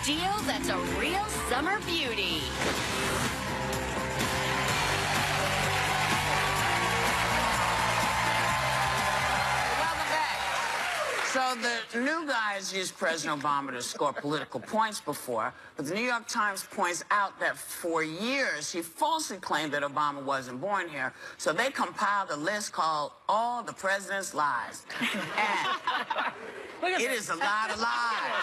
deal that's a real summer beauty. So the new guys used President Obama to score political points before, but the New York Times points out that for years he falsely claimed that Obama wasn't born here. So they compiled a list called All the President's Lies. And it is a lot of lies.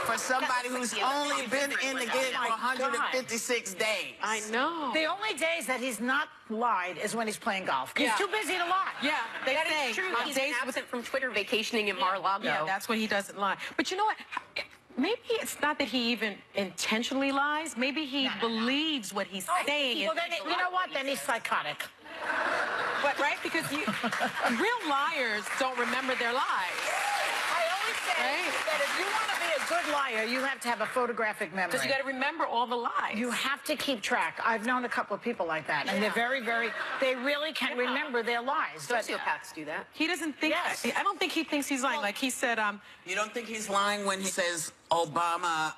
For somebody who's only been in the gig for 156 days. I know. The only days that he's not lied is when he's playing golf. He's too busy to lie. Yeah, they That say is true. on He's days absent from Twitter, vacationing in Mar-a-Lago. Yeah, that's when he doesn't lie. But you know what? Maybe it's not that he even intentionally lies. Maybe he believes what he's saying. Well, then, you know what? Then he's psychotic. But, right? Because real liars don't remember their lies. I always say that if you want to be a good liar, you have to have a photographic memory. Because you got to remember all the lies. You have to keep track. I've known a couple of people like that, and they're they really can remember their lies. Sociopaths do that. He doesn't think, I don't think he thinks he's lying. Like he said, you don't think he's lying when he says Obama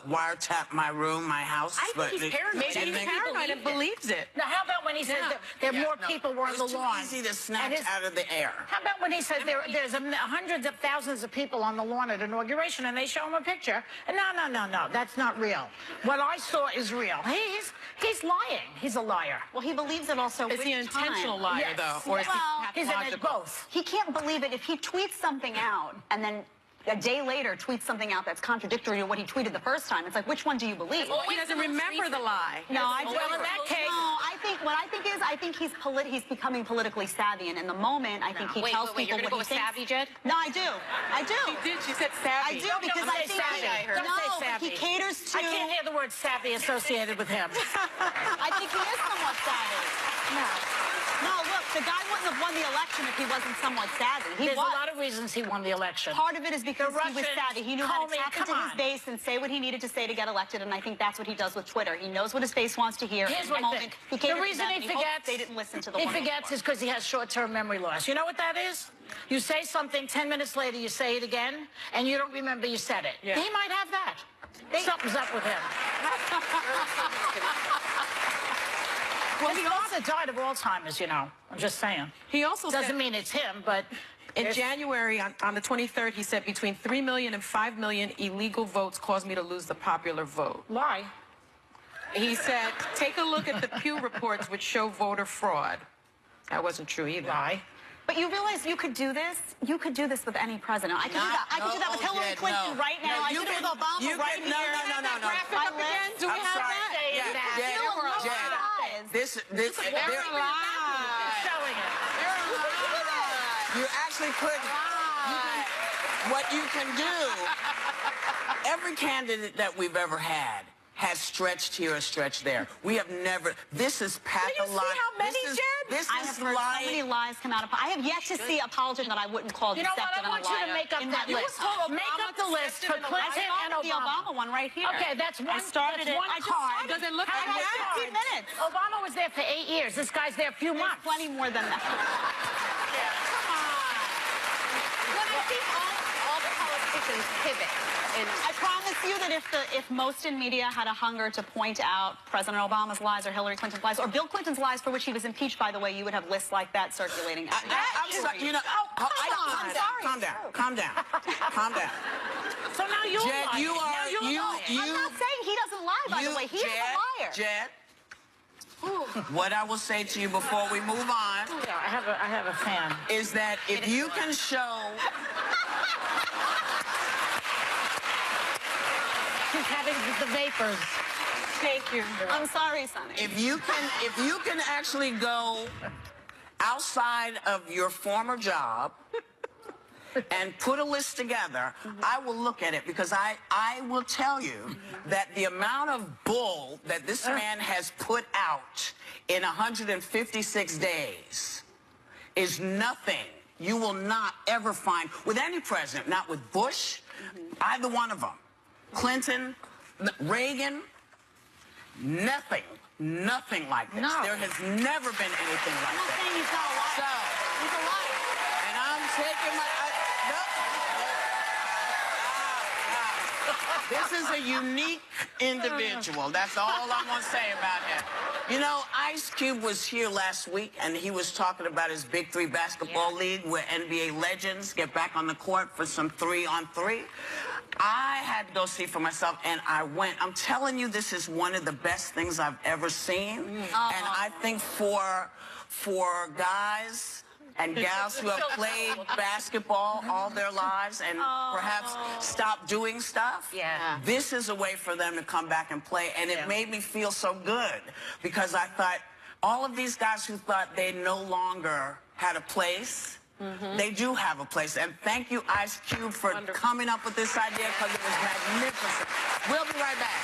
wiretapped my room, my house? I think he's paranoid. maybe he's paranoid and believes it. Now, how about when he says that more people were on the lawn? It's too easy to snatch out of the air. How about when he says there's hundreds of thousands of people on the lawn at inauguration, and they show him a picture? And no, that's not real. What I saw is real. He's lying. He's a liar. Well, he believes it also. Is he an intentional liar, though? Or is he he's in pathological? both. He can't believe it if he tweets something out and then a day later tweets something out that's contradictory to what he tweeted the first time. It's like, which one do you believe? Well, he doesn't remember the lie. No, I Well, in that case, what I think is, I think he's becoming politically savvy, and in the moment, I think he tells wait, people you're what gonna go he with thinks. savvy, Jed? No, I do. She did. She said savvy. I do because I think Don't say savvy. he caters to. I can't hear the word savvy associated with him. I think he is somewhat savvy. No, look, the guy wouldn't have won the election if he wasn't somewhat savvy. There's a lot of reasons he won the election. Part of it is because he was Russians, savvy. He knew how to tap into his on. base and say what he needed to say to get elected, and I think that's what he does with Twitter. He knows what his base wants to hear. Here's In the what moment, he the caters to reason them, he and hopes forgets, they didn't listen to the he one forgets is because he has short-term memory loss. You know what that is? You say something, 10 minutes later you say it again, and you don't remember you said it. Yeah. He might have that. Something's up with him. Well, he also died of Alzheimer's, you know. I'm just saying. He also Doesn't said, mean it's him, but in January, on the 23rd, he said between 3 million and 5 million illegal votes caused me to lose the popular vote. lie. He said, take a look at the Pew reports which show voter fraud. That wasn't true either. Lie. But you realize you could do this? You could do this with any president. I could do that. I could do that with Hillary Clinton right now. I could do it with Obama right here. No. Do we have that? You actually could. What you can do, every candidate that we've ever had has stretched here or stretched there. We have never. This is pathological. Can you see how many, Jen? This I have heard so many lies come out of. I have yet to see a politician that I wouldn't call You know what? deceptive I want you to make up that list. Make up the list for Clinton and the Obama. Obama one right here. Okay, that's one. I started that's it. one I just card. started Does it look How like many 15 cards? minutes. Obama was there for 8 years. This guy's there a few There's months. plenty more than that. When I think all the politicians pivot. I promise you that if most in media had a hunger to point out President Obama's lies or Hillary Clinton's lies or Bill Clinton's lies for which he was impeached, by the way, you would have lists like that circulating. I'm sorry. You know. Calm down. Calm down. So now you're Jed, lying. you Now are. you're lying. I'm not saying he doesn't lie, by the way. He is a liar. Jed. What I will say to you before we move on Yeah, I have a fan. is that if you can show. She's having the vapors. Thank you. I'm sorry, Sonny. If you can actually go outside of your former job and put a list together, I will look at it because I will tell you that the amount of bull that this man has put out in 156 days is nothing you will not ever find with any president, not with Bush, either one of them. Clinton, Reagan, nothing like this. No. There has never been anything like I'm not that. saying he's not a liar. So, He's a liar. and I'm taking my... This is a unique individual. That's all I'm going to say about him. You know, Ice Cube was here last week, and he was talking about his Big Three basketball league where NBA legends get back on the court for some 3-on-3. I had to go see for myself, and I went. I'm telling you, this is one of the best things I've ever seen. And I think for guys and gals who have played basketball all their lives and perhaps stopped doing stuff, this is a way for them to come back and play. And it made me feel so good because I thought all of these guys who thought they no longer had a place, they do have a place. And thank you, Ice Cube, for coming up with this idea because it was magnificent. We'll be right back.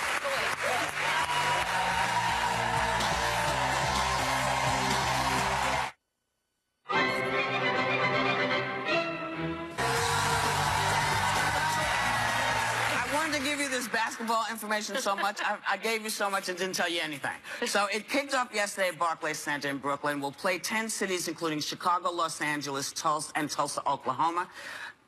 To give you this basketball information so much, I gave you so much and didn't tell you anything. So it kicked off yesterday at Barclays Center in Brooklyn. We'll play 10 cities, including Chicago, Los Angeles, Tulsa, and Tulsa, Oklahoma.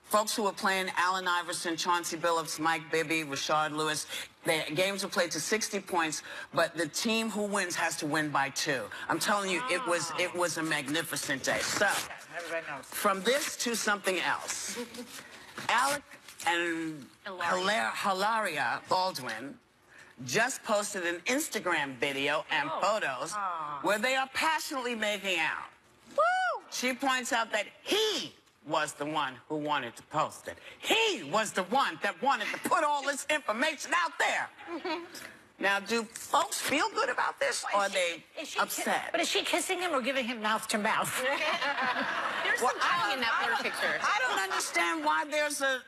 Folks who are playing: Allen Iverson, Chauncey Billups, Mike Bibby, Rashard Lewis. The games are played to 60 points, but the team who wins has to win by 2. I'm telling you, it was a magnificent day. So, from this to something else. Alec and Hilaria Baldwin just posted an Instagram video and photos where they are passionately making out. Woo! She points out that he was the one who wanted to post it. He was the one that wanted to put all this information out there. Now, do folks feel good about this, or are they upset? But is she kissing him or giving him mouth to mouth? There's some tongue in that blur picture. I don't understand why there's a...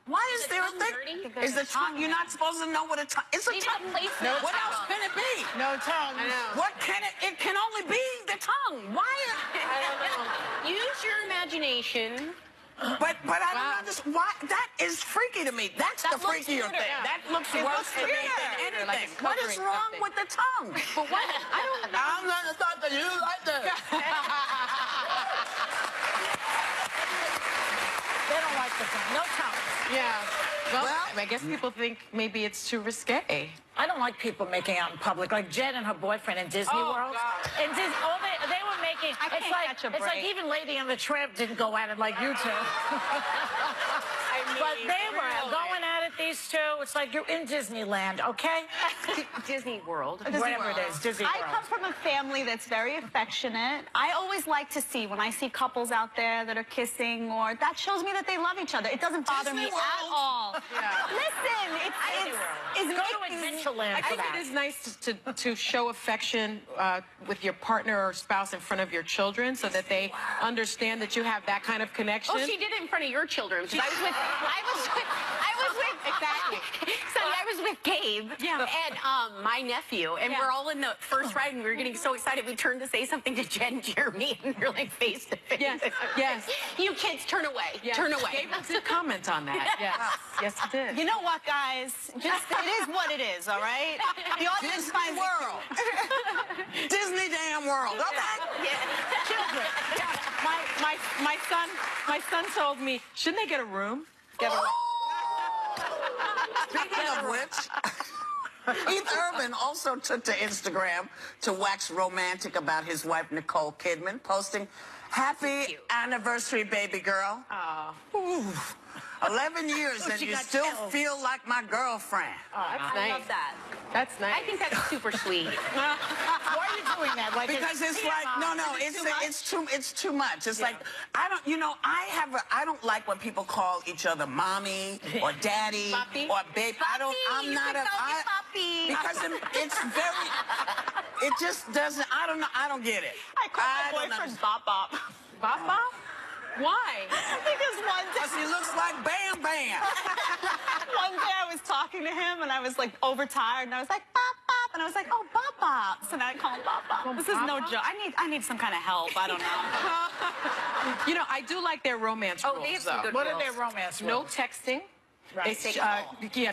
Why is there a thing? Is the tongue... You're not supposed to know what a tongue... It's a tongue. No, what else can it be? No tongue. I know. What can it... It can only be the tongue. Why... I don't know. Use your imagination. But I don't understand why. That is freaky to me. That's the freakier thing. Yeah. That looks worse than anything. Like it's What is wrong something. with the tongue? But what? I don't know. I'm not thought that you like that. They don't like the tongue. No tongue. Yeah. Well, I guess people think maybe it's too risque. I don't like people making out in public, like Jen and her boyfriend in Disney World. God. And they were making. I can't catch a It's like break. even Lady and the Tramp didn't go at it like you two. But they were going at it, these two. It's like you're in Disneyland, okay? Disney World. Whatever it is, Disney World. I come from a family that's very affectionate. I always like to see when I see couples out there that are kissing, or that shows me that they love each other. It doesn't bother me at all. Listen, it's Go to Adventureland I for think that. it is nice to show affection with your partner or spouse in front of your children so that they understand that you have that kind of connection. Oh, she did it in front of your children. 'Cause I was with exactly. Sonny, I was with Gabe and my nephew, and we're all in the first ride, and we were getting so excited. We turned to say something to Jen and Jeremy, and they're like face to face. Yes. You kids, turn away. Turn away. Gabe did comment on that. Yes, he did. You know what, guys? Just it is what it is, all right? The audience Disney finds World. Disney damn world. Okay. Children. My son told me, shouldn't they get a room? Speaking of which, Keith Urban also took to Instagram to wax romantic about his wife, Nicole Kidman, posting, "Happy anniversary, baby girl. 11 years and you still feel like my girlfriend." I love that. That's nice. I think that's super sweet. Why are you doing that? Like Because it's like, no, it's too much. It's like, I don't like when people call each other mommy or daddy Papi? or babe. I'm not a, because it's very, it just doesn't, I don't get it. I call my boyfriend Bop Bop. Bop Bop? Why? Because Because he looks like Bam Bam. one day I was talking to him and I was like overtired and I was like Bop Bop and I was like, oh, Bop Bop. So now I call him Bop Bop. This is no joke. I need some kind of help. I don't know. You know, I do like their romance rules, they have some though. good What are rules. their romance No rules? texting. Right. It's,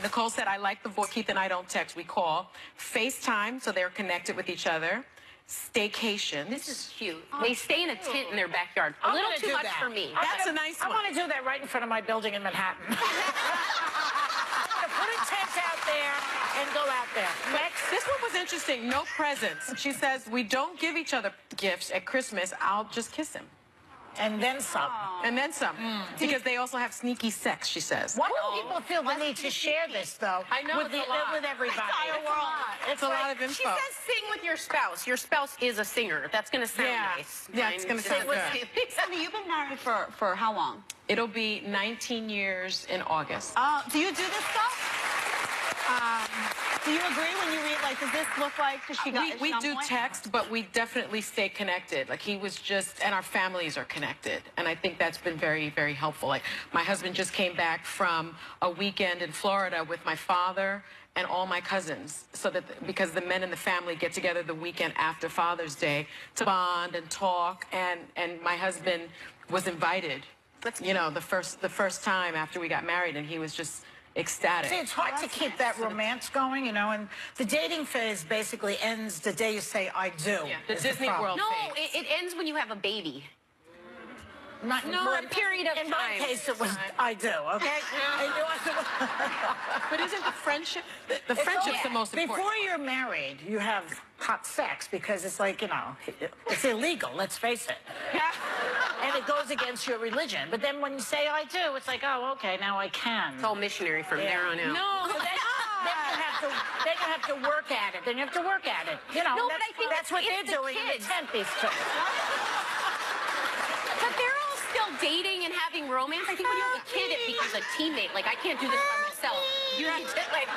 Nicole said, I like the voice. Keith and I don't text. We call. FaceTime, so they're connected with each other. Staycation. This is cute. They stay in a tent in their backyard. A I'm little gonna too do much that. for me. That's a nice I one. want to do that right in front of my building in Manhattan. tent out there and go out there. Next. This one was interesting. No presents. She says, we don't give each other gifts at Christmas. I'll just kiss him. And then some. And then some. Because they also have sneaky sex, she says. Why do people feel the need to share this, though? I know, with, it's a lot. with everybody. It's a lot of info. She says sing with your spouse. Your spouse is a singer. That's going to sound nice. Yeah, it's going to sound good. Sunny, you've been married for how long? It'll be 19 years in August. Do you do this stuff? Do you agree when you read, like, does this look like, because she got We do text, but we definitely stay connected. Like, he was just, and our families are connected. And I think that's been very, very helpful. Like, my husband just came back from a weekend in Florida with my father and all my cousins, so that, because the men in the family get together the weekend after Father's Day to bond and talk, and my husband was invited, you know, the first time after we got married, and he was just ecstatic. See, it's hard to keep that romance going, you know, and the dating phase basically ends the day you say, I do. Yeah, the Disney World No, phase. it ends when you have a baby. Not, A period of in time. my case, it was, I do, okay? But isn't the friendship, the friendship's the most important? Before you're married, you have hot sex because it's like, you know, it's illegal, let's face it. And it goes against your religion. But then when you say I do, it's like, oh, okay, now I can. It's all missionary from there on out. No, So then you have to work at it. Then you have to work at it. You know, No, but I think that's what it's they're the doing in the kids. tent, these two. But they're all still dating and having romance. I think when you have a kid, it becomes a teammate. Like, I can't do this by myself. You need to, like...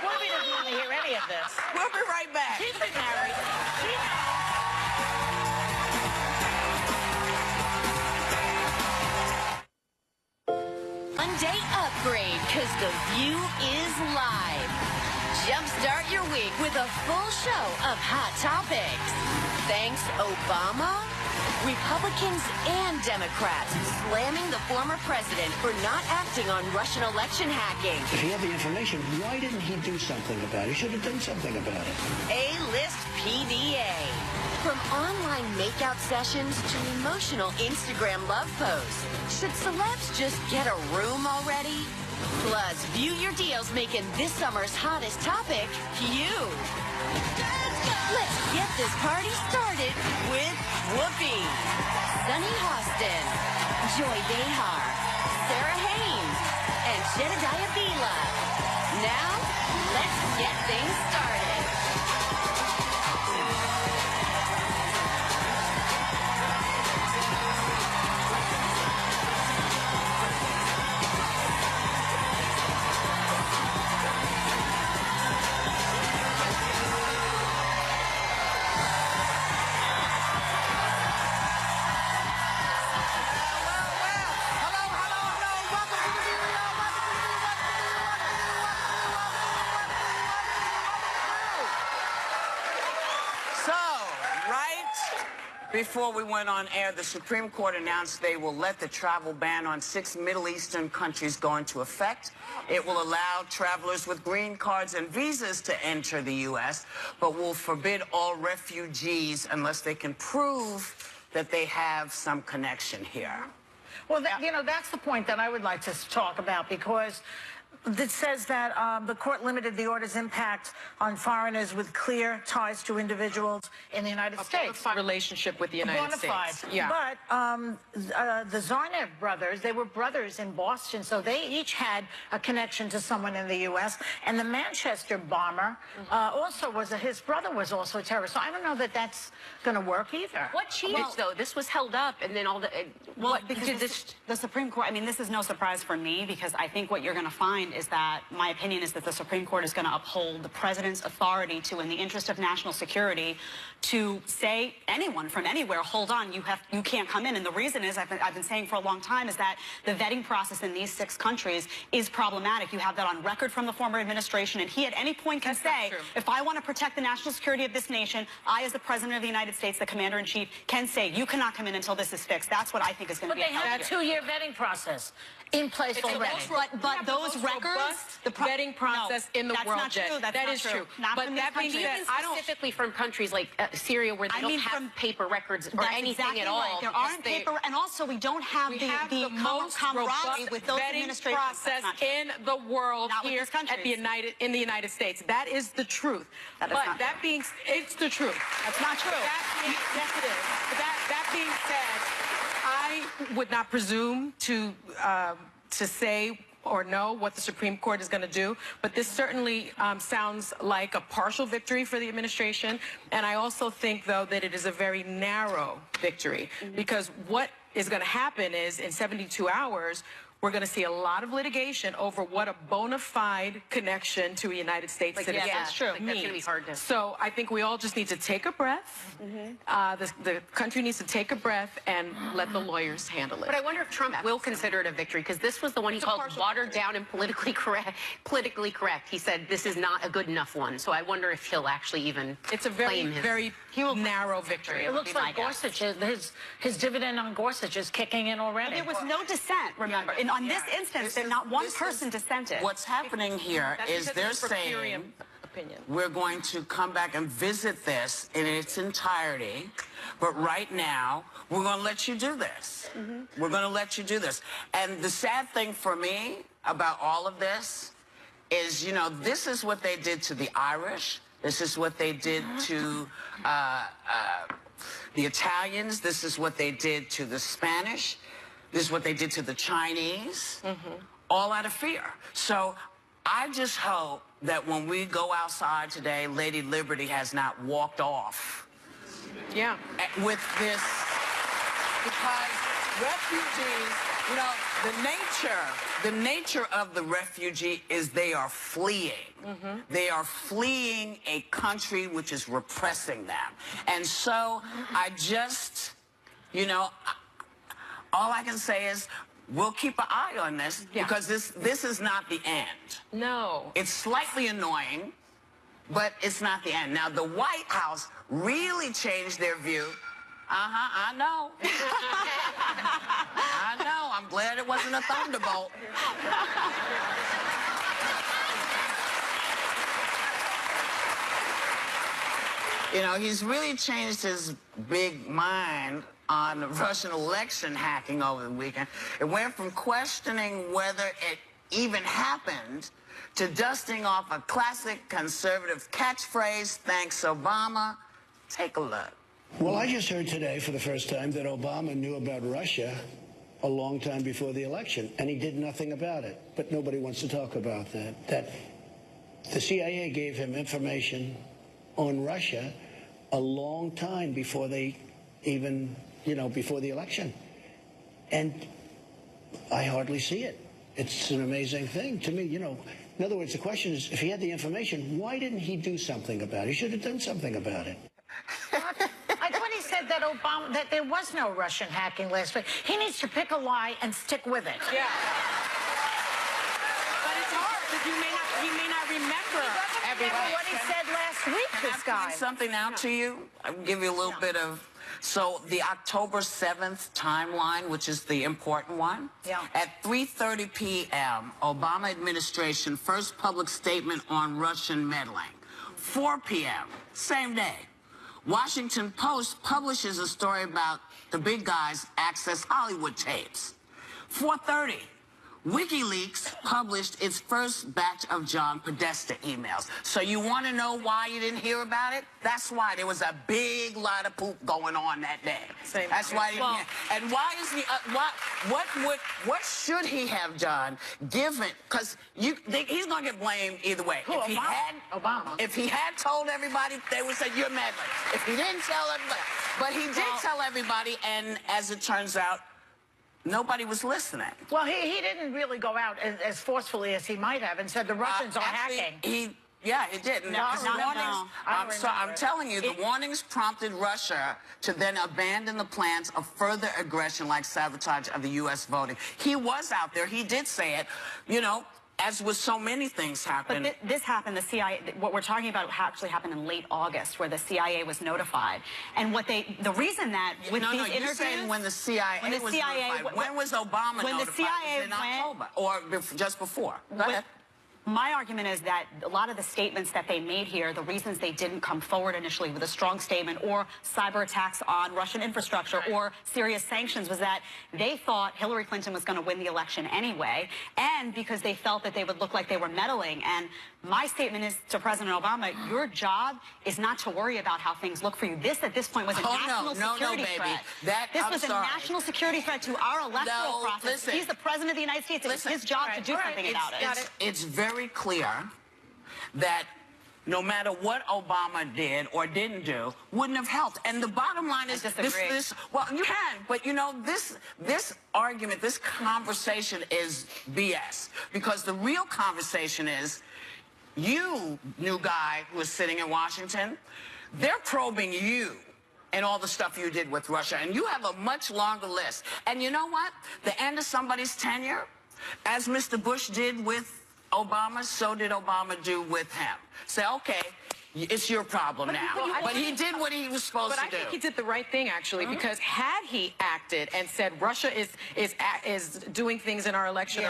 Whoopi doesn't want to hear any of this. We'll be right back. She's been married. Monday upgrade, because the view is live. Jumpstart your week with a full show of hot topics. Thanks, Obama. Republicans and Democrats slamming the former president for not acting on Russian election hacking. If he had the information, why didn't he do something about it? He should have done something about it. A-list PDA. From online makeout sessions to emotional Instagram love posts. Should celebs just get a room already? Plus, view your deals making this summer's hottest topic, you. Let's get this party started with Whoopi, Sunny Hostin, Joy Behar, Sarah Haynes, and Jedediah Bila. Now, let's get things started. Before we went on air, the Supreme Court announced they will let the travel ban on 6 Middle Eastern countries go into effect. It will allow travelers with green cards and visas to enter the U.S., but will forbid all refugees unless they can prove that they have some connection here. Well, you know, that's the point that I would like to talk about, because it says that the court limited the order's impact on foreigners with clear ties to individuals in the United States. Relationship with the United States. Yeah. But the Zarnev brothers, they were brothers in Boston, so they each had a connection to someone in the U.S. And the Manchester bomber also was his brother was also a terrorist. So I don't know that that's going to work either. What changed, though? This was held up, and then all the... because the Supreme Court, I mean, this is no surprise for me, because I think what you're going to find is that, my opinion is that the Supreme Court is going to uphold the president's authority to, in the interest of national security, to say anyone from anywhere, hold on, you can't come in. And the reason is, I've been saying for a long time, is that the vetting process in these 6 countries is problematic. You have that on record from the former administration, and he at any point can say, if I want to protect the national security of this nation, I, as the president of the United States, the commander-in-chief, can say, you cannot come in until this is fixed. That's what I think is going to be. But they have a 2-year vetting process. in place It's the already. most But those most records, robust the vetting process in the that's world. not true. Jen. That's That not is true. true. Not But from this that being country. said, Even I don't. specifically from countries like Syria where they don't have paper records or That's anything exactly at all. right. There because aren't paper, and also we don't have We the, have the most camaraderie robust with those vetting administrations. That's process not true. in the world Not with here these countries. at in the United States. That is the truth. That is but not that true. being, it's the truth. That's not true. Yes, it is. But that being said, I would not presume to say or know what the Supreme Court is going to do, but this certainly sounds like a partial victory for the administration. And I also think, though, that it is a very narrow victory, because what is going to happen is in 72 hours, we're going to see a lot of litigation over what a bona fide connection to a United States citizen that's true. Like, means. that's gonna be hard to- So I think we all just need to take a breath. The country needs to take a breath and let the lawyers handle it. But I wonder if Trump will consider it a victory, because this was the one he called watered down and politically correct. He said this is not a good enough one. So I wonder if he'll actually even It's a very, claim his... very narrow victory. It looks like Gorsuch, his dividend on Gorsuch is kicking in already. There was no dissent, remember. On this instance, there's not one person dissented. What's happening here That's is because they're it's a per saying curiam opinion. we're going to come back and visit this in its entirety, but right now we're going to let you do this. We're going to let you do this. And the sad thing for me about all of this is, you know, this is what they did to the Irish. This is what they did to the Italians. This is what they did to the Spanish. This is what they did to the Chinese, all out of fear. So I just hope that when we go outside today, Lady Liberty has not walked off Yeah. with this, because refugees, you know, the nature of the refugee is they are fleeing. They are fleeing a country which is repressing them. And so I just, you know, all I can say is we'll keep an eye on this, because this is not the end. No. It's slightly annoying, but it's not the end. Now, the White House really changed their view. I know. I know. I'm glad it wasn't a thunderbolt. You know, he's really changed his big mind on the Russian election hacking over the weekend. It went from questioning whether it even happened to dusting off a classic conservative catchphrase, thanks Obama. Take a look. Well, I just heard today for the first time that Obama knew about Russia a long time before the election, and he did nothing about it. But nobody wants to talk about that. That the CIA gave him information on Russia a long time before they even, before the election. And I hardly see it. It's an amazing thing to me, In other words, the question is, if he had the information, why didn't he do something about it? He should have done something about it. I thought he said that there was no Russian hacking last week. He needs to pick a lie and stick with it. Yeah. But it's hard because he may not remember everything. What he said last week, this guy. Point something out to you. I'll give you a little bit of... So the October 7th timeline, which is the important one, at 3:30 p.m., Obama administration first public statement on Russian meddling. 4 p.m., same day, Washington Post publishes a story about the big guys access Hollywood tapes. 4:30, WikiLeaks published its first batch of John Podesta emails. So you want to know why you didn't hear about it? That's why there was a big lot of poop going on that day. That's why you didn't hear. And why is he? What should he have done? Given, because he's gonna get blamed either way. Who, Obama? If he had told everybody, they would say you're meddling. If he didn't tell everybody, but he did tell everybody, and as it turns out, nobody was listening. Well, he didn't really go out as forcefully as he might have and said the Russians are hacking. He did. I'm telling you, the warnings prompted Russia to then abandon the plans of further aggression like sabotage of the U.S. voting. He was out there. He did say it. as with so many things happen. But this happened, the CIA, what we're talking about actually happened in late August, where the CIA was notified. And the reason that with these interviews... you're saying when the CIA was notified. When was Obama when notified? The CIA in October, or just before? Go ahead. My argument is that a lot of the statements that they made here, the reasons they didn't come forward initially with a strong statement or cyber attacks on Russian infrastructure or serious sanctions, was that they thought Hillary Clinton was going to win the election anyway, and because they felt that they would look like they were meddling. And my statement is to President Obama, your job is not to worry about how things look for you. This, at this point, was a national security threat. This was a national security threat to our electoral process. Listen, he's the President of the United States. It was his job to do something about it. It's very clear that no matter what Obama did or didn't do, wouldn't have helped. And the bottom line is this, well, you can, but you know, this argument, this conversation is BS. Because the real conversation is, you, new guy who is sitting in Washington, they're probing you and all the stuff you did with Russia. And you have a much longer list. And you know what? The end of somebody's tenure, as Mr. Bush did with Obama, so did Obama do with him. Say, okay, it's your problem now. But he did what he was supposed to do. But I think he did the right thing, actually, because had he acted and said Russia is doing things in our election,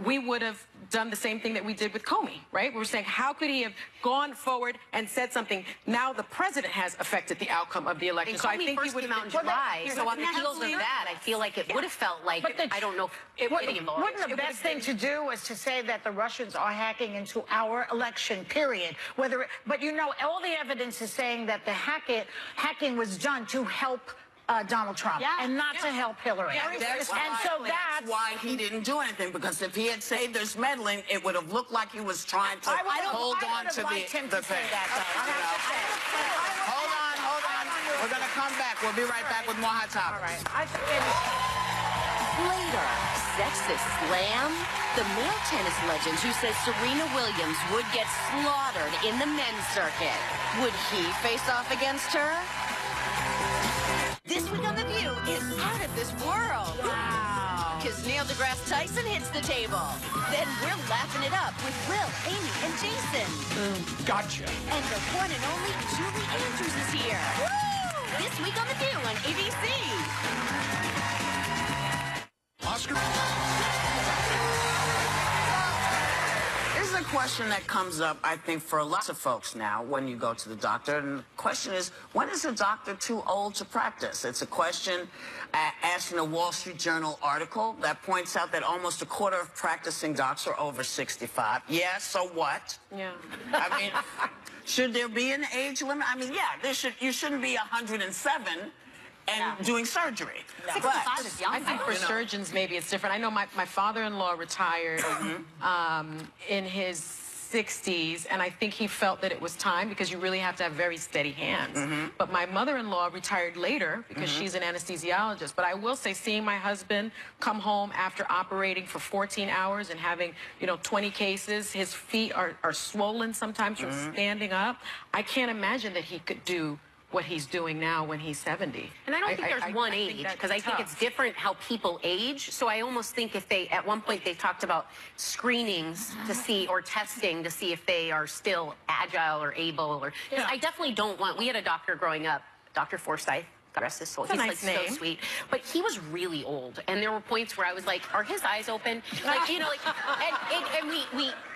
we would have done the same thing that we did with Comey, right? We were saying, how could he have gone forward and said something? Now the president has affected the outcome of the election. So I think he would have came out in July. So on the heels of that, I feel like it would have felt like, I don't know, wouldn't the best thing to do was to say that the Russians are hacking into our election, period. But you know, all the evidence is saying that the hacking was done to help Donald Trump and not to help Hillary. That's why he didn't do anything, because if he had said there's meddling, it would have looked like he was trying to hold on to the thing. Hold on. We're going to come back. We'll be right back with more Hot Topics. Later, sexist slam? The male tennis legend who says Serena Williams would get slaughtered in the men's circuit. Would he face off against her? This week on The View is out of this world. Wow. Because Neil deGrasse Tyson hits the table. Then we're laughing it up with Will, Amy, and Jason. Gotcha. And the one and only Julie Andrews is here. Woo! This week on The View on ABC. Oscar. Here's a question that comes up, I think, for lots of folks now when you go to the doctor. And the question is, when is a doctor too old to practice? It's a question asked in a Wall Street Journal article that points out that almost a quarter of practicing docs are over 65. Yeah, so what? Yeah. I mean, should there be an age limit? I mean, yeah, you shouldn't be 107 and doing surgery. No. 65 is young. I think for surgeons, maybe it's different. I know my father-in-law retired in his 60s, and I think he felt that it was time, because you really have to have very steady hands. But my mother-in-law retired later because she's an anesthesiologist. But I will say, seeing my husband come home after operating for 14 hours and having, 20 cases, his feet are swollen sometimes from standing up. I can't imagine that he could do what he's doing now when he's 70. And I don't think there's one age, because I think it's different how people age. So I almost think if at one point they talked about screenings to see, or testing to see if they are still agile or able, or, I definitely don't want, we had a doctor growing up, Dr. Forsyth, God rest his soul. He's like so sweet. But he was really old. And there were points where I was like, are his eyes open? Like, and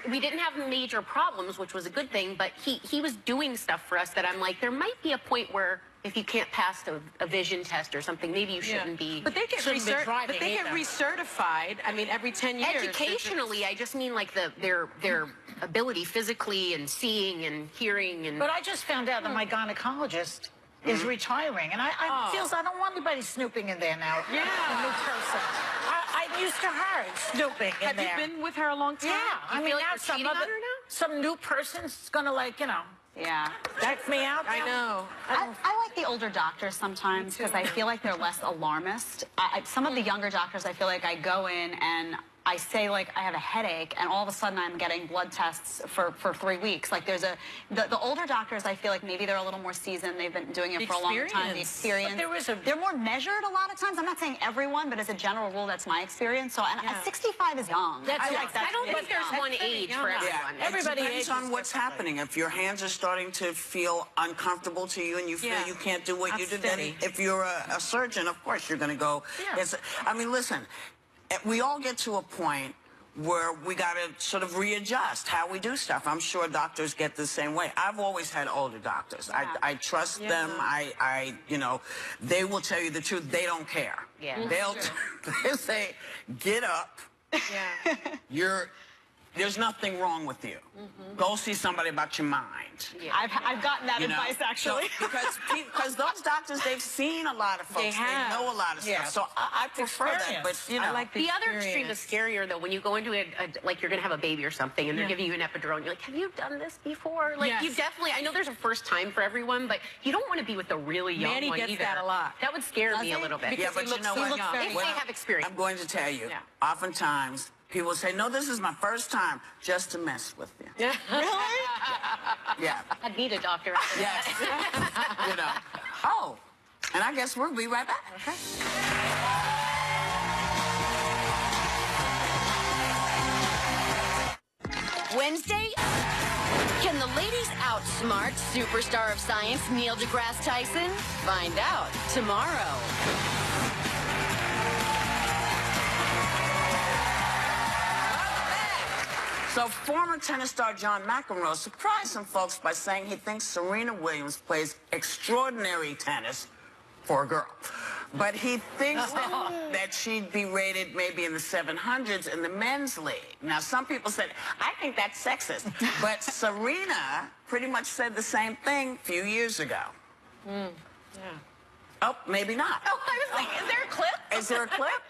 we didn't have major problems, which was a good thing, but he was doing stuff for us that I'm like, there might be a point where if you can't pass a vision test or something, maybe you shouldn't be. But they get recertified, I mean, every 10 years. Educationally, I just mean like their ability physically and seeing and hearing. And But I just found out that my gynecologist is retiring, and I don't want anybody snooping in there now. Yeah. A new person. I'm used to her snooping in there. Have you been with her a long time? Yeah. I mean, like now some new person's gonna check me out. I know. I like the older doctors sometimes, because I feel like they're less alarmist. Some of the younger doctors, I feel like I go in and I say, like, I have a headache, and all of a sudden I'm getting blood tests for 3 weeks. Like, there's the older doctors, I feel like maybe they're a little more seasoned. They've been doing it for a long time. The experience. But they're more measured a lot of times. I'm not saying everyone, but as a general rule, that's my experience. So, and 65 is young. I don't think there's one age for everyone. Yeah. Everybody depends on what's happening. If your hands are starting to feel uncomfortable to you and you feel you can't do what you do, then if you're a surgeon, of course you're going to go. I mean, listen, we all get to a point where we got to sort of readjust how we do stuff. I'm sure doctors get the same way. I've always had older doctors. I trust them. You know, they will tell you the truth. They don't care. They'll say, get up. There's nothing wrong with you. Go see somebody about your mind. I've gotten that advice, actually. So, because those doctors, they've seen a lot of folks. They know a lot of stuff. So I prefer that. But, you know. I like the other extreme is scarier, though, when you go into like you're going to have a baby or something, and they're giving you an epidural, and you're like, have you done this before? Like, you definitely, I know there's a first time for everyone, but you don't want to be with the really young one either. That a lot. That would scare me a little bit. Yeah, but you know what? If they have experience. I'm going to tell you, oftentimes, people say, no, this is my first time, just to mess with you. Really? Yeah. I'd need a doctor. Yes. You know. Oh, and I guess we'll be right back. Okay. Wednesday, can the ladies outsmart superstar of science Neil deGrasse Tyson? Find out tomorrow. So former tennis star John McEnroe surprised some folks by saying he thinks Serena Williams plays extraordinary tennis for a girl. But he thinks that she'd be rated maybe in the 700s in the men's league. Now, some people said, I think that's sexist. But Serena pretty much said the same thing a few years ago. Oh, maybe not. Oh, I was like, is there a clip? Is there a clip?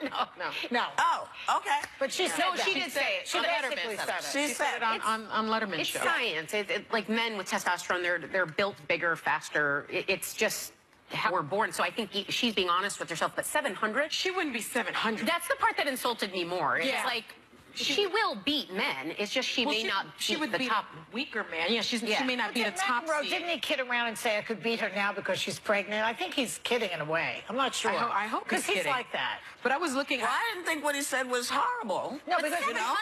No. Oh, okay. But she said No, she did say it. She basically said it. She said it on Letterman's It's show. science. Like men with testosterone, they're built bigger, faster. It's just how we're born. So I think she's being honest with herself. But 700? She wouldn't be 700. That's the part that insulted me more. It's like, she will beat men. It's just she may not beat the top. Weaker man. Yeah, she may not be the top McEnroe, seed. didn't he kid around and say I could beat her now because she's pregnant? I think he's kidding in a way. I'm not sure. I hope because he's kidding. like that. But I was looking. Well, I didn't think what he said was horrible. No, because you know,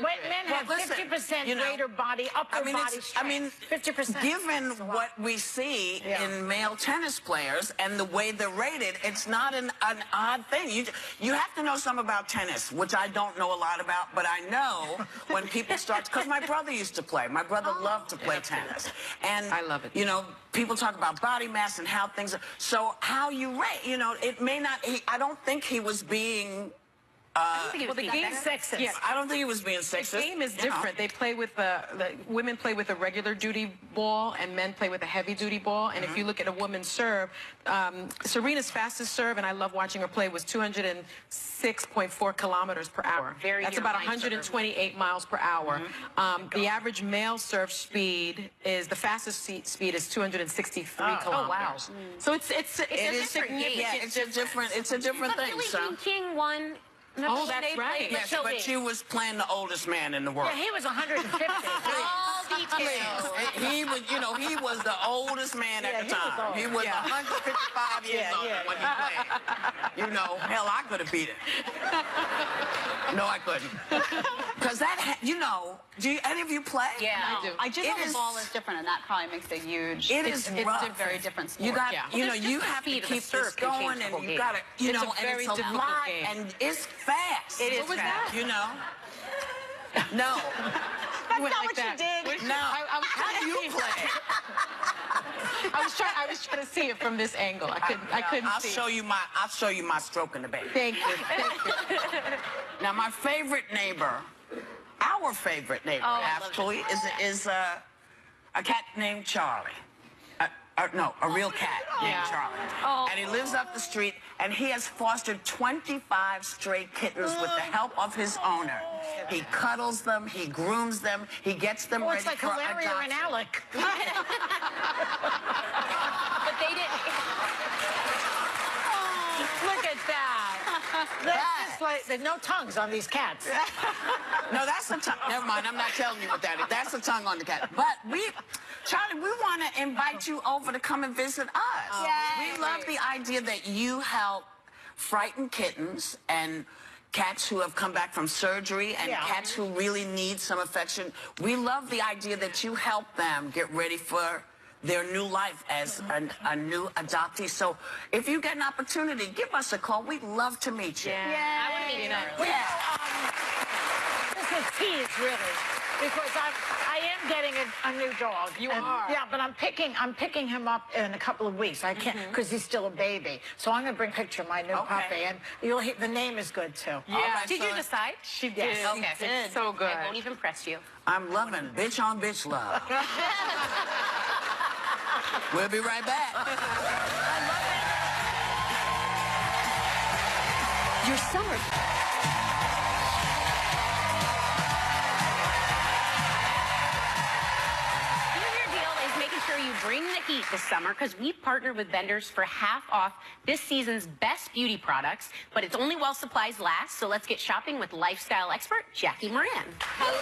men have 50% greater body, upper body strength. I mean, 50%. Given what we see in male tennis players and the way they're rated, it's not an odd thing. You have to know something about tennis, which I don't know a lot about, but I know when people start, because my brother used to play. My brother loved to play tennis. And I love it. You know, people talk about body mass and how things are. So how you rate, you know, it may not, I don't think he was being the game's sexist. Yeah, I don't think he was being sexist. The game is different. They play with the women play with a regular duty ball and men play with a heavy duty ball. And if you look at a woman's serve, Serena's fastest serve, and I love watching her play, was 206.4 kilometers per hour. That's about 128 miles per hour. The average male serve speed is, the fastest speed is 263 kilometers. Oh, wow. So it's a different game. Yeah, it's a different But thing. Billie So. Jean King won. Oh, that's right. Yes, but she was playing the oldest man in the world. Yeah, he was 150. All details. He was, you know, he was the oldest man at the time. He was 155 years old when he played. You know, hell, I could have beat him. No, I couldn't. Because that, you know, do any of you play? Yeah, I do. I just know the ball is different, and that probably makes a huge. It's rough. a very different sport. You got, you know, Just you the have to speed of the keep serve this can change going, the and whole you game. got to, you It's know, a and very it's a difficult lot, game. and it's fast. It is fast. You know. No. That's not what you did. No. How do you play? I was trying to see it from this angle. I couldn't I'll see. I'll show you my stroke in the baby. Thank you. Thank you. Now, my favorite neighbor, our favorite neighbor, actually, is a cat named Charlie. No, a real cat named Charlie. And he lives up the street, and he has fostered 25 stray kittens with the help of his owner. He cuddles them, he grooms them, he gets them ready It's like for Hilaria and adoption. Alec. But they didn't. Look at that. There's no tongues on these cats. No, that's the tongue. Never mind. I'm not telling you what that is. That's the tongue on the cat. But Charlie, we want to invite you over to come and visit us. We love the idea that you help frightened kittens and cats who have come back from surgery and cats who really need some affection. We love the idea that you help them get ready for their new life as a new adoptee. So if you get an opportunity, give us a call. We'd love to meet you. I want to meet you. This is tease, really, because I am getting a new dog. You are. Yeah, but I'm picking him up in a couple of weeks. I can't because he's still a baby. So I'm going to bring a picture of my new puppy, and the name is good too. Yeah. Right, Did you decide? She did. Yes. Okay. It's so good. I won't even press you. I'm loving bitch on bitch love. We'll be right back. Your summer. Your deal is making sure you bring the heat this summer because we've partnered with vendors for half off this season's best beauty products, but it's only while supplies last. So let's get shopping with lifestyle expert Jackie Moran. Hello.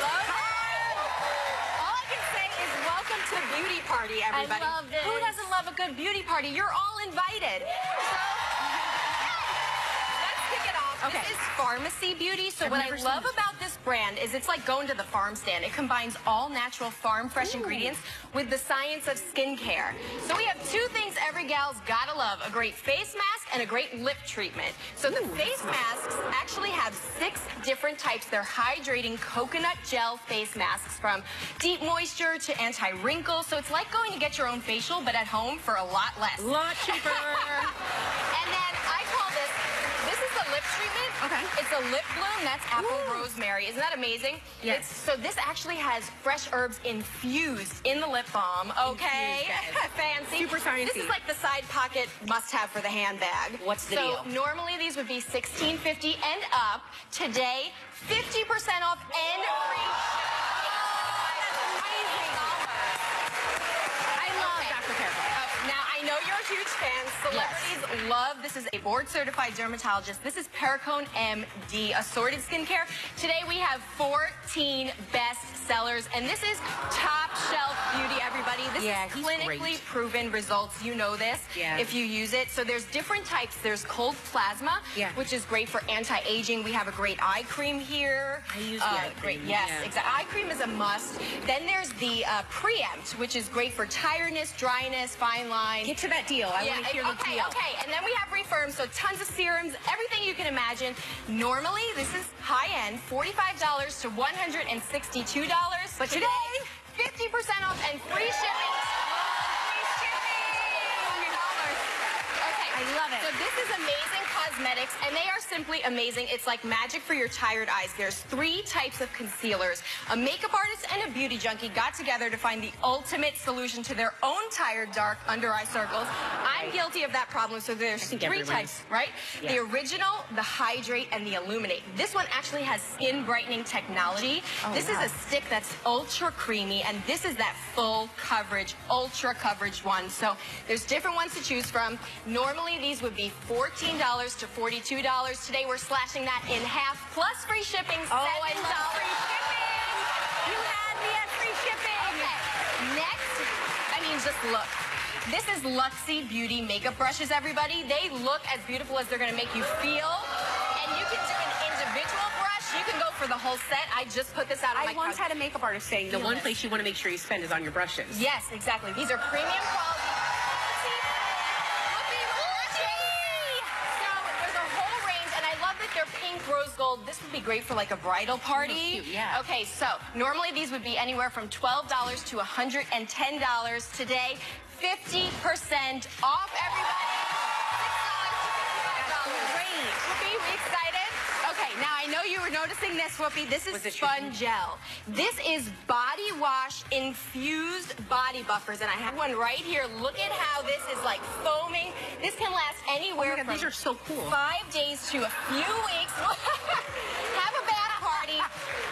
All I can say is welcome to Beauty Party, everybody. I love this. Who doesn't love a good beauty party? You're all invited. So, let's kick it off. Okay. This is Pharmacy Beauty. So what I love about this brand is it's like going to the farm stand. It combines all natural farm fresh ingredients with the science of skincare. So we have two things every gal's gotta love: a great face mask and a great lip treatment. So the face masks actually have 6 different types. They're hydrating coconut gel face masks, from deep moisture to anti-wrinkle. So it's like going to get your own facial, but at home for a lot less. Lot cheaper. And then I call this is the lip treatment. Okay. It's a lip bloom. That's apple rosemary. Isn't that amazing? Yes. So this actually has fresh herbs infused in the lip balm. Okay. Fancy. Super sciencey. This is like the side pocket must-have for the handbag. What's the deal? So normally these would be $16.50 and up. Today, 50% off and free shipping. Now, I know you're a huge fan. Celebrities love. This is a board-certified dermatologist. This is Perricone MD Assorted Skincare. Today we have 14 best sellers, and this is top shelf beauty, everybody. This is clinically proven results. You know this if you use it. So there's different types. There's cold plasma, which is great for anti-aging. We have a great eye cream here. I use the eye cream. Yes, exactly. Eye cream is a must. Then there's the Preempt, which is great for tiredness, dryness, fine line. Get to that deal. I want to hear the deal. Okay. And then we have Refirm, so tons of serums, everything you can imagine. Normally, this is high-end, $45 to $162. But today, 50% off and free shipping. I love it. So this is Amazing Cosmetics, and they are simply amazing. It's like magic for your tired eyes. There's 3 types of concealers. A makeup artist and a beauty junkie got together to find the ultimate solution to their own tired, dark under-eye circles. I'm guilty of that problem, so there's 3 types, right? Yeah. The Original, the Hydrate, and the Illuminate. This one actually has skin brightening technology. This is a stick that's ultra creamy, and this is that full coverage, ultra coverage one. So there's different ones to choose from. Normally, these would be $14 to $42. Today, we're slashing that in half, plus free shipping, $7. Oh, I love free shipping. You had me at free shipping. Okay. Next, I mean, just look. This is Luxie Beauty makeup brushes, everybody. They look as beautiful as they're going to make you feel. And you can do an individual brush. You can go for the whole set. I just put this out on my I once had a makeup artist saying the one place you want to make sure you spend is on your brushes. Yes, exactly. These are premium quality. They're pink rose gold. This would be great for like a bridal party. Cute, yeah. Okay, so normally these would be anywhere from $12 to $110. Today, 50% off, everybody. $6 to $55. Great. Whoopi, we excited? Okay, now I know you were noticing this, Whoopi. This is Spun Gel. This is body wash infused body buffers, and I have one right here. Look at how this is like foaming. This can last anywhere from these are so cool. 5 days to a few weeks. Have a bath party.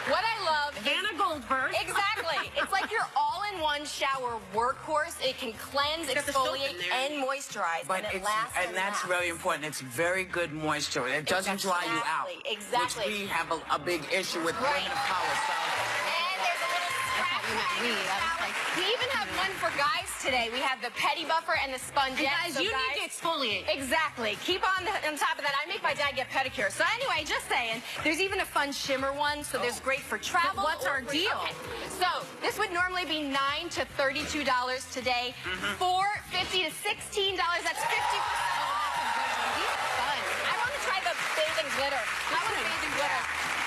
What I love Hannah Goldberg. Exactly. It's like you're all in one. fun shower workhorse. It can cleanse, exfoliate, and moisturize, But and it lasts. and that's very important. It's very good moisture. It doesn't dry you out. Exactly. Which we have a big issue with women of color. So. And there's a little scratch. We even have one for guys today. We have the Pedi Buffer and the Sponge. And guys, you need to exfoliate. Exactly. Keep on top of that. I make my dad get pedicures. So anyway, just saying, there's even a fun shimmer one. So there's great for travel. But what's our deal? Okay. So this would normally be $9 to $32 today. $4.50 to $16. That's 50%. I want to try the bathing glitter. I want to bathe in glitter.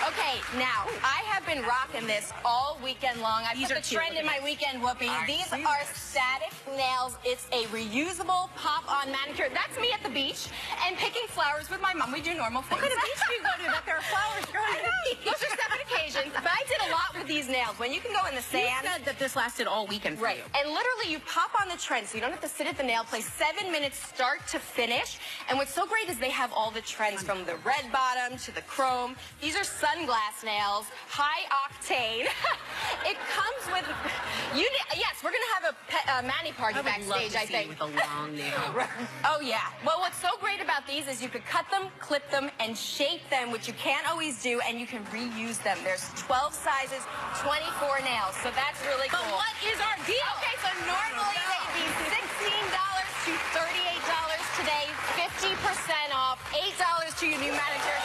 Okay, now, I have been rocking this all weekend long. I put the trend in my weekend whoopee. These are static nails. It's a reusable pop-on manicure. That's me at the beach and picking flowers with my mom. We do normal things. What kind of beach do you go to that there are flowers growing? Those are separate occasions, but I did a lot with these nails. When you can go in the sand. You said that this lasted all weekend for you. And literally, you pop on the trend, so you don't have to sit at the nail place. 7 minutes start to finish. And what's so great is they have all the trends from the red bottom to the chrome. These are sunglass nails, high octane. It comes with, yes, we're gonna have a mani party backstage, I think. With a long nail. Oh yeah. Well, what's so great about these is you could cut them, clip them, and shape them, which you can't always do, and you can reuse them. There's 12 sizes, 24 nails, so that's really cool. But what is our deal? Okay, so normally they'd be $16 to $38 today, 50% off, $8 to your new manicure.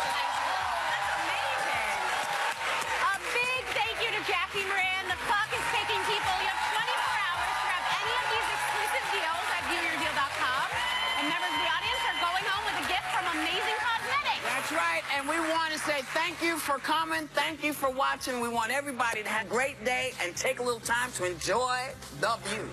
Jackie Moran, the clock is taking, people. You have 24 hours to grab any of these exclusive deals at viewyourdeal.com. And members of the audience are going home with a gift from Amazing Cosmetics. That's right. And we want to say thank you for coming. Thank you for watching. We want everybody to have a great day and take a little time to enjoy the view.